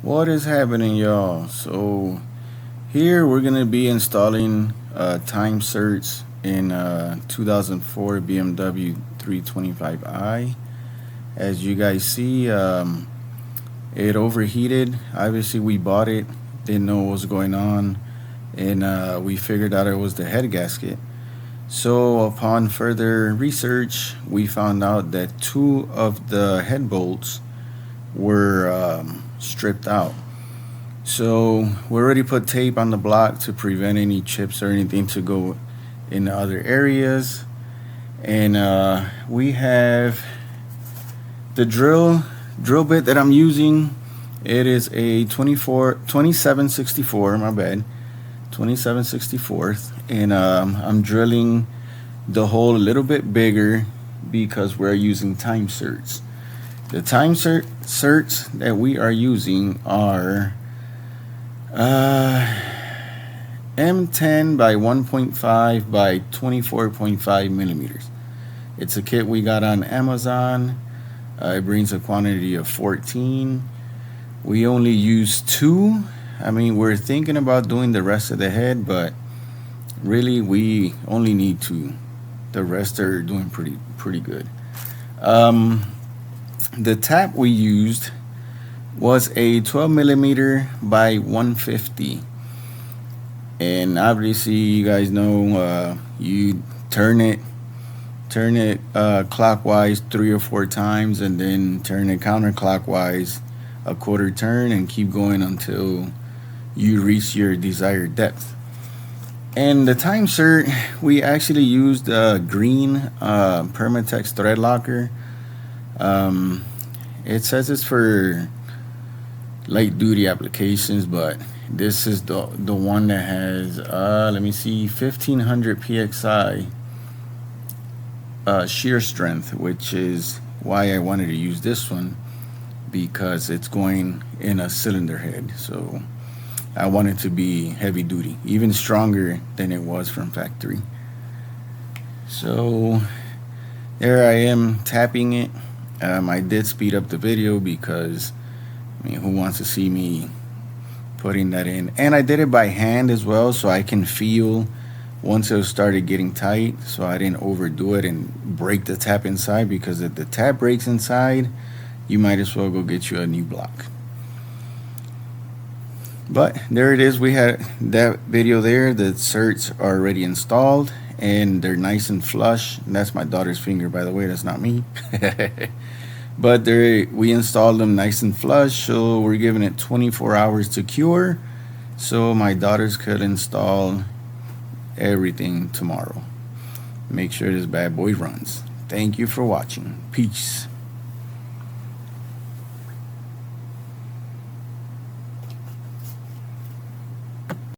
What is happening, y'all? So here we're gonna be installing Time Serts in 2004 BMW 325i. As you guys see, it overheated. Obviously we bought it, didn't know what was going on, and we figured out it was the head gasket. So upon further research, we found out that two of the head bolts were stripped out. So we already put tape on the block to prevent any chips or anything to go in other areas. And we have the drill bit that I'm using. It is a 2764, my bad, 27/64, and I'm drilling the hole a little bit bigger because we're using Time Serts. The Time Serts that we are using are M10 by 1.5 by 24.5 millimeters. It's a kit we got on Amazon. It brings a quantity of 14. We only use 2. I mean, we're thinking about doing the rest of the head, but really we only need 2. The rest are doing pretty good. The tap we used was a 12 millimeter by 150, and obviously you guys know you turn it clockwise 3 or 4 times, and then turn it counterclockwise a quarter turn, and keep going until you reach your desired depth. And the Time Sert, we actually used green Permatex thread locker. It says it's for light duty applications, but this is the one that has let me see, 1500 pxi shear strength, which is why I wanted to use this one, because it's going in a cylinder head. So I want it to be heavy duty, even stronger than it was from factory. So there I am tapping it. I did speed up the video because, I mean, who wants to see me putting that in? And I did it by hand as well, so I can feel once it started getting tight, so I didn't overdo it and break the tap inside, because if the tap breaks inside, you might as well go get you a new block. But there it is. We had that video there. The Serts are already installed and they're nice and flush. And that's my daughter's finger, by the way. That's not me. But we installed them nice and flush, so we're giving it 24 hours to cure, so my daughters could install everything tomorrow. Make sure this bad boy runs. Thank you for watching. Peace.